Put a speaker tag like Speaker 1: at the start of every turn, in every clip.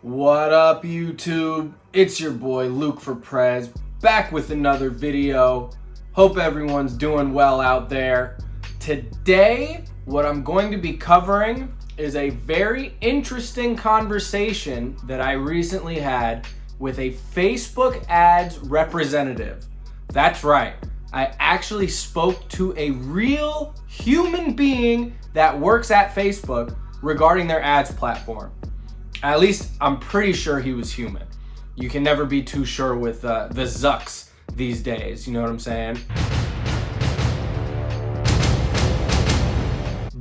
Speaker 1: What up, YouTube? It's your boy Luke for Prez, back with another video. Hope everyone's doing well out there. Today, what I'm going to be covering is a very interesting conversation that I recently had with a Facebook ads representative. That's right, I actually spoke to a real human being that works at Facebook regarding their ads platform. At least I'm pretty sure he was human. You can never be too sure with the Zucks these days, you know what I'm saying?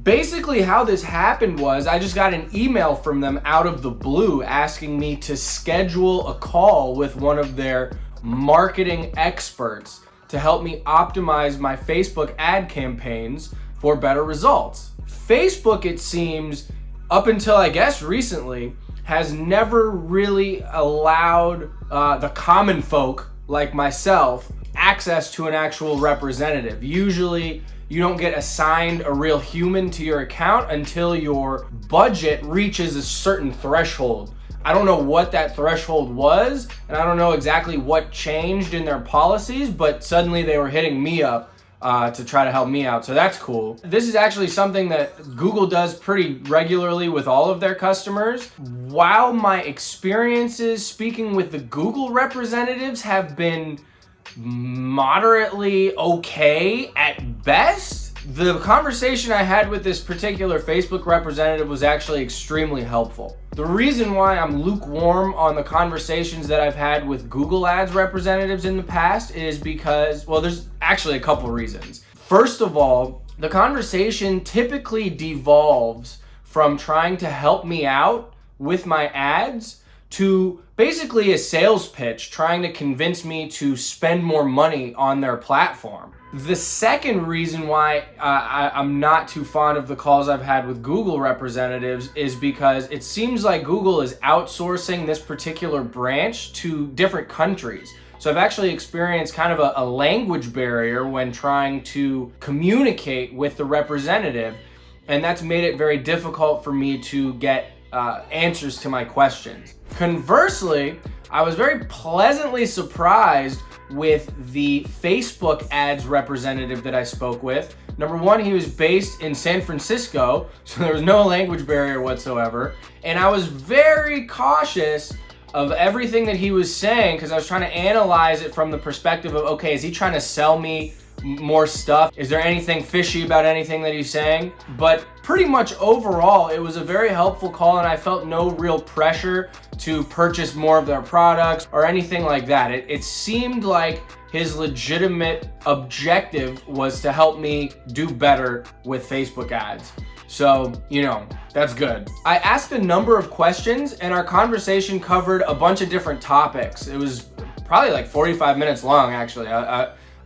Speaker 1: Basically how this happened was I just got an email from them out of the blue asking me to schedule a call with one of their marketing experts to help me optimize my Facebook ad campaigns for better results. Facebook, it seems, up until I guess recently, has never really allowed the common folk like myself access to an actual representative. Usually you don't get assigned a real human to your account until your budget reaches a certain threshold. I don't know what that threshold was, and I don't know exactly what changed in their policies, but suddenly they were hitting me up to try to help me out, so that's cool. This is actually something that Google does pretty regularly with all of their customers. While my experiences speaking with the Google representatives have been moderately okay at best, the conversation I had with this particular Facebook representative was actually extremely helpful. The reason why I'm lukewarm on the conversations that I've had with Google Ads representatives in the past is because, well, there's actually a couple reasons. First of all, the conversation typically devolves from trying to help me out with my ads to basically a sales pitch trying to convince me to spend more money on their platform. The second reason why I'm not too fond of the calls I've had with Google representatives is because it seems like Google is outsourcing this particular branch to different countries. So I've actually experienced kind of a language barrier when trying to communicate with the representative, and that's made it very difficult for me to get answers to my questions. Conversely, I was very pleasantly surprised with the Facebook ads representative that I spoke with. Number one, he was based in San Francisco, so there was no language barrier whatsoever. And I was very cautious of everything that he was saying because I was trying to analyze it from the perspective of, okay, is he trying to sell me more stuff? Is there anything fishy about anything that he's saying? But pretty much overall, it was a very helpful call, and I felt no real pressure to purchase more of their products or anything like that. It seemed like his legitimate objective was to help me do better with Facebook ads. So, you know, that's good. I asked a number of questions, and our conversation covered a bunch of different topics. It was probably like 45 minutes long, actually.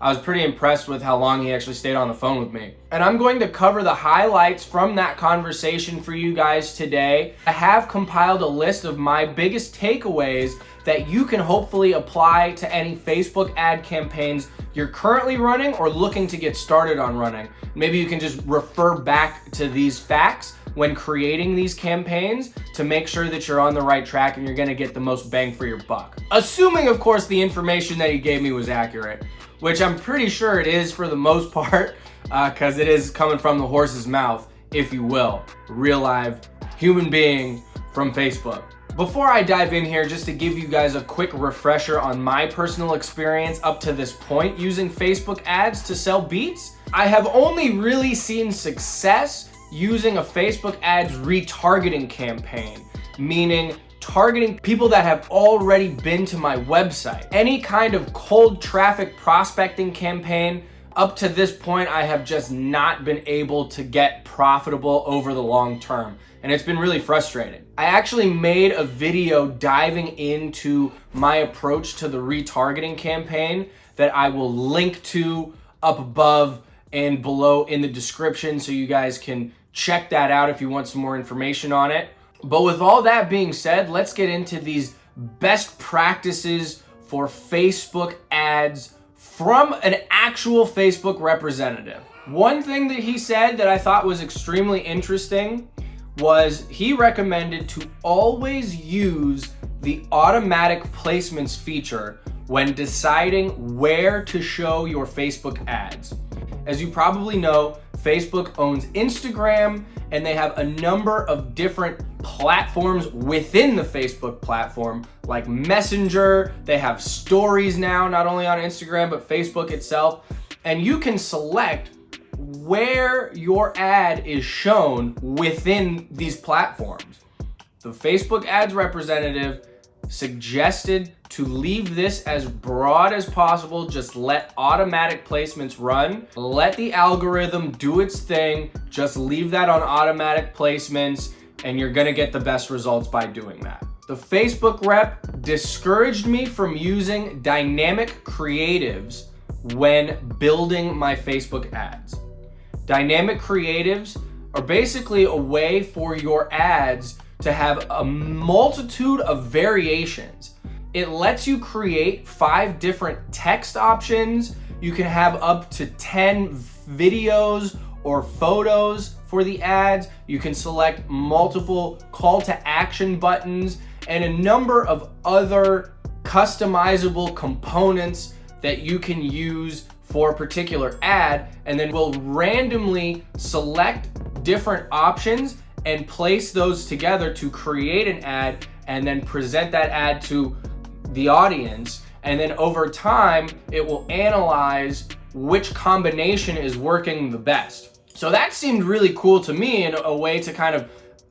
Speaker 1: I was pretty impressed with how long he actually stayed on the phone with me. And I'm going to cover the highlights from that conversation for you guys today. I have compiled a list of my biggest takeaways that you can hopefully apply to any Facebook ad campaigns you're currently running or looking to get started on running. Maybe you can just refer back to these facts when creating these campaigns to make sure that you're on the right track and you're gonna get the most bang for your buck. Assuming, of course, the information that he gave me was accurate, which I'm pretty sure it is for the most part, because it is coming from the horse's mouth, if you will. Real live human being from Facebook. Before I dive in here, just to give you guys a quick refresher on my personal experience up to this point using Facebook ads to sell beats, I have only really seen success using a Facebook ads retargeting campaign, meaning targeting people that have already been to my website. Any kind of cold traffic prospecting campaign, up to this point, I have just not been able to get profitable over the long term, and it's been really frustrating. I actually made a video diving into my approach to the retargeting campaign that I will link to up above and below in the description, so you guys can check that out if you want some more information on it. But with all that being said, let's get into these best practices for Facebook ads from an actual Facebook representative. One thing that he said that I thought was extremely interesting was he recommended to always use the automatic placements feature when deciding where to show your Facebook ads. As you probably know, Facebook owns Instagram, and they have a number of different platforms within the Facebook platform, like Messenger. They have stories now, not only on Instagram, but Facebook itself. And you can select where your ad is shown within these platforms. The Facebook ads representative suggested to leave this as broad as possible. Just let automatic placements run. Let the algorithm do its thing. Just leave that on automatic placements, and you're gonna get the best results by doing that. The Facebook rep discouraged me from using dynamic creatives when building my Facebook ads. Dynamic creatives are basically a way for your ads to have a multitude of variations. It lets you create 5 different text options. You can have up to 10 videos or photos for the ads. You can select multiple call to action buttons and a number of other customizable components that you can use for a particular ad, and then we'll randomly select different options and place those together to create an ad, and then present that ad to the audience. And then over time, it will analyze which combination is working the best. So that seemed really cool to me, in a way to kind of,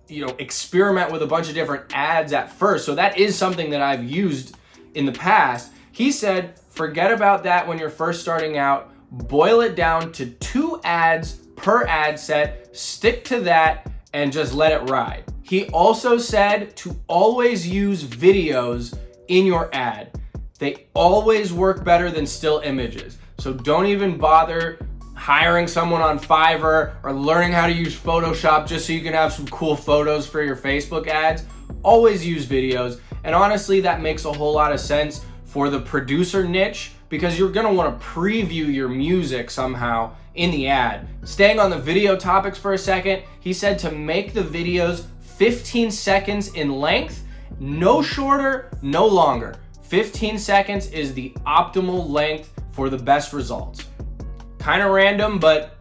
Speaker 1: experiment with a bunch of different ads at first. So that is something that I've used in the past. He said, forget about that when you're first starting out. Boil it down to 2 ads per ad set, stick to that, and just let it ride. He also said to always use videos in your ad. They always work better than still images. So don't even bother hiring someone on Fiverr or learning how to use Photoshop just so you can have some cool photos for your Facebook ads. Always use videos. And honestly, that makes a whole lot of sense for the producer niche, because you're gonna wanna preview your music somehow in the ad. Staying on the video topics for a second, he said to make the videos 15 seconds in length, no shorter, no longer. 15 seconds is the optimal length for the best results. Kind of random, but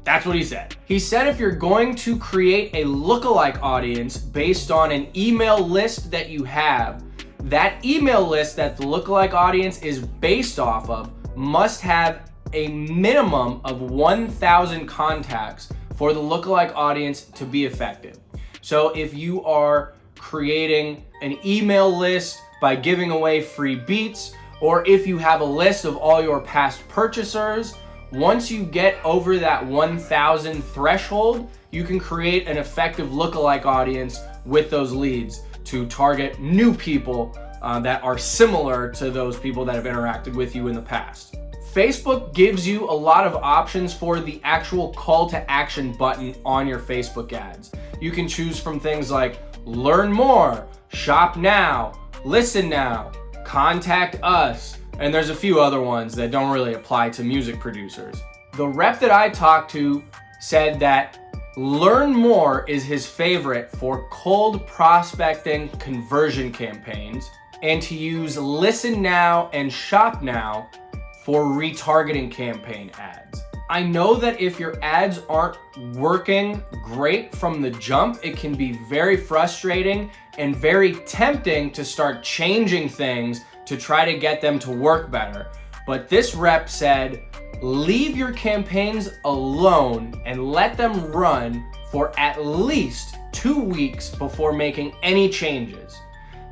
Speaker 1: that's what he said. He said if you're going to create a lookalike audience based on an email list that you have, that email list that the lookalike audience is based off of must have a minimum of 1,000 contacts for the lookalike audience to be effective. So if you are creating an email list by giving away free beats, or if you have a list of all your past purchasers, once you get over that 1,000 threshold, you can create an effective lookalike audience with those leads to target new people that are similar to those people that have interacted with you in the past. Facebook gives you a lot of options for the actual call to action button on your Facebook ads. You can choose from things like learn more, shop now, listen now, contact us, and there's a few other ones that don't really apply to music producers. The rep that I talked to said that learn more is his favorite for cold prospecting conversion campaigns, and to use listen now and shop now for retargeting campaign ads. I know that if your ads aren't working great from the jump, it can be very frustrating and very tempting to start changing things to try to get them to work better. But this rep said, leave your campaigns alone and let them run for at least 2 weeks before making any changes.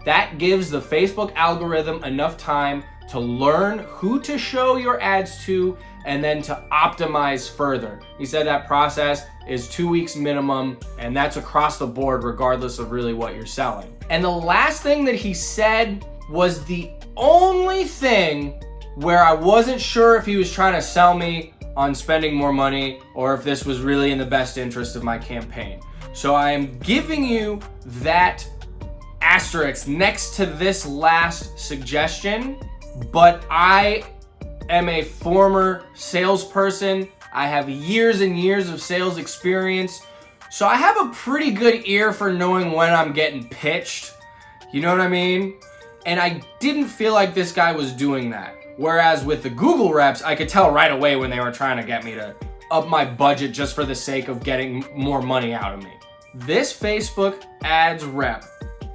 Speaker 1: That gives the Facebook algorithm enough time to learn who to show your ads to and then to optimize further. He said that process is 2 weeks minimum, and that's across the board regardless of really what you're selling. And the last thing that he said was the only thing where I wasn't sure if he was trying to sell me on spending more money or if this was really in the best interest of my campaign. So I am giving you that asterisk next to this last suggestion, but I am a former salesperson. I have years and years of sales experience So I have a pretty good ear for knowing when I'm getting pitched. You know what I mean? And I didn't feel like this guy was doing that. Whereas with the Google reps, I could tell right away when they were trying to get me to up my budget just for the sake of getting more money out of me. This Facebook ads rep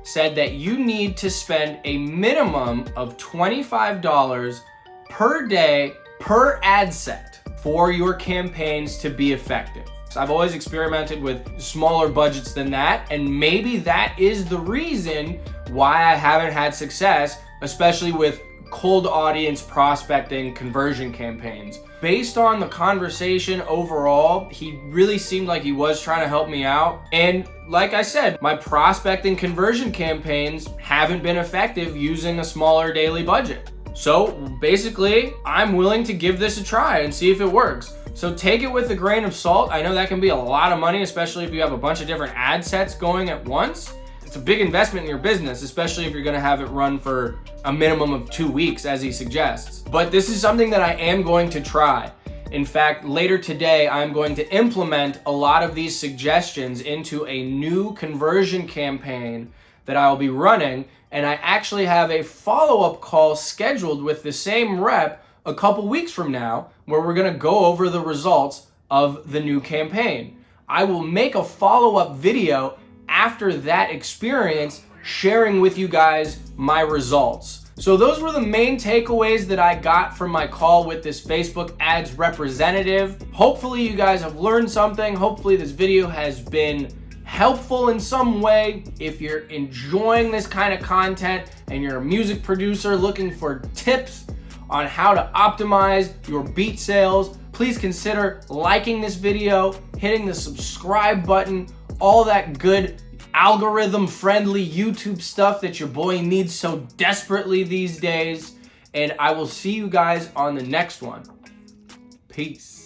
Speaker 1: said that you need to spend a minimum of $25 per day per ad set for your campaigns to be effective. So I've always experimented with smaller budgets than that, and maybe that is the reason why I haven't had success, especially with cold audience prospecting conversion campaigns. Based on the conversation overall, he really seemed like he was trying to help me out. And like I said, my prospecting conversion campaigns haven't been effective using a smaller daily budget. So basically, I'm willing to give this a try and see if it works. So take it with a grain of salt. I know that can be a lot of money, especially if you have a bunch of different ad sets going at once. It's a big investment in your business, especially if you're gonna have it run for a minimum of 2 weeks, as he suggests. But this is something that I am going to try. In fact, later today, I'm going to implement a lot of these suggestions into a new conversion campaign that I'll be running. And I actually have a follow-up call scheduled with the same rep a couple weeks from now, where we're gonna go over the results of the new campaign. I will make a follow-up video after that experience, sharing with you guys my results. So those were the main takeaways that I got from my call with this Facebook ads representative. Hopefully you guys have learned something. Hopefully this video has been helpful in some way. If you're enjoying this kind of content and you're a music producer looking for tips on how to optimize your beat sales, please consider liking this video, hitting the subscribe button, all that good algorithm-friendly YouTube stuff that your boy needs so desperately these days. And I will see you guys on the next one. Peace.